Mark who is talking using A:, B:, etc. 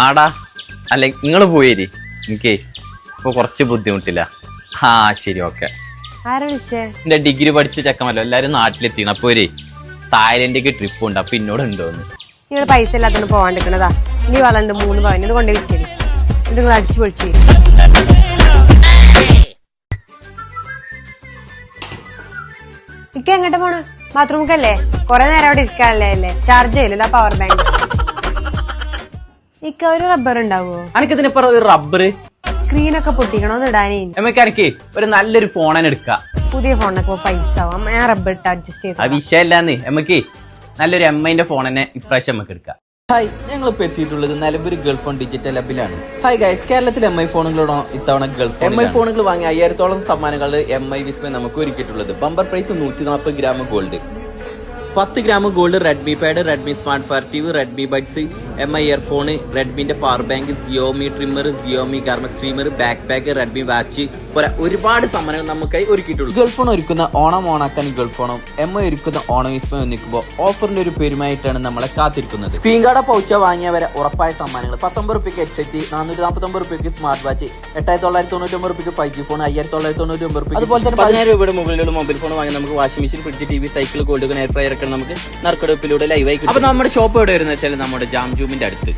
A: ആടാ അല്ല നിങ്ങള് പോയേരി എനിക്കേ ഇപ്പൊ കുറച്ച് ബുദ്ധിമുട്ടില്ല. ആ ശരി ഓക്കെ.
B: ആരാ വിളിച്ചേ?
A: എന്റെ ഡിഗ്രി പഠിച്ച ചെക്കമല്ലോ എല്ലാരും നാട്ടിലെത്തിക്കണം. അപ്പൊ ഒരു തായ്ലൻഡിലേക്ക് ട്രിപ്പ് ഉണ്ട്. അപ്പൊ എന്നോട് ഉണ്ടോന്ന്.
B: നിങ്ങൾ പൈസ ഇല്ലാത്തോണ്ട് പോവാണ്ടിരിക്കണതാ. ഇനി വളണ്ട് 3 പവൻ ഇത് കൊണ്ടേ വിളിക്കല്. ഇത് നിങ്ങൾ അടിച്ചു പൊളിച്ച് ഇക്ക എങ്ങോട്ട് പോണ്? ബാത്റൂമൊക്കെയല്ലേ? കൊറേ നേരം അവിടെ ഇരിക്കാനല്ലേ അല്ലേ? ചാർജ് ചെയ്യില്ല പവർ ബാങ്ക്. ഇക്ക ഒരു റബ്ബർ ഉണ്ടാവോ?
A: അനക്കതിനിപ്പറ ഒരു റബ്ബർ
B: സ്ക്രീനൊക്കെ പൊട്ടിക്കണോന്ന് ഇടാനേ.
A: എനക്ക് ഒരു നല്ലൊരു ഫോൺ തന്നെ എടുക്കാം.
B: പുതിയ ഫോണിനൊക്കെ പൈസ ആവും. ഞാൻ റബ്ബർ ഇട്ട് അഡ്ജസ്റ്റ് ചെയ്തു.
A: ആ വിഷയല്ലാന്ന് എമ്മക്ക് നല്ലൊരു MIന്റെ ഫോൺ തന്നെ ഇപ്രാവശ്യം നമുക്ക് എടുക്കാം. ഹായ്, ഞങ്ങളിപ്പോ എത്തിയിട്ടുള്ളത് നിലമ്പൂർ ഗൾഫ് ഫോൺ ഡിജിറ്റൽ ഹബിലാണ്. ഹായ് ഗൈസ്, കേരളത്തിൽ MI ഫോണുകളോടോ ഇത്തവണ ഗൾഫ് MI ഫോണുകൾ വാങ്ങി 5000-ഓളം സമ്മാനങ്ങൾ MI വിസ്മയ നമുക്ക് ഒരുക്കിയിട്ടുള്ളത്. Bumper prize 140 gram gold, 10 gram gold, Redmi pad, Redmi smart fire TV, Redmi buds, MI earphone, റെഡ്മിന്റെ power bank, Xiaomi trimmer, Xiaomi ഗാർമ streamer, backpack, Redmi watch പോലെ ഒരുപാട് സമ്മാനങ്ങൾ നമുക്കായി ഒരുക്കിയിട്ടുള്ളൂ. ഗൾഫ് ഫോൺ ഒരുക്കുന്ന ഓണം ഓണാക്കാൻ ഗൾഫ് ഫോണും MI ഒരുക്കുന്ന ഓണം വിസ്മയം ഒന്നിക്കുമ്പോൾ ഓഫറിന്റെ ഒരു പെരുമായിട്ടാണ് നമ്മളെ കാത്തിരിക്കുന്നത്. സ്ക്രീൻ കാർഡ് പൗച്ച വാങ്ങിയവരെ ഉറപ്പായ സമ്മാനങ്ങൾ 19 രൂപയ്ക്ക് ഹെഡ്സെറ്റ്, 449 രൂപയ്ക്ക് സ്മാർട്ട് വാച്ച്, 8999 രൂപയ്ക്ക് 5G ഫോൺ, 5999 രൂപ. അതുപോലെ തന്നെ 10,000 രൂപയുടെ മുകളിലുള്ള മൊബൈൽ ഫോൺ വാങ്ങി നമുക്ക് washing machine, fridge, TV, cycle, gold air fryer ഒക്കെ നമുക്ക് നറുക്കെടുപ്പിലൂടെ ലൈവായി. അപ്പൊ നമ്മുടെ ഷോപ്പ് എവിടെ വരുന്നത് വെച്ചാൽ നമ്മുടെ ജാംജൂമിന്റെ അടുത്ത്.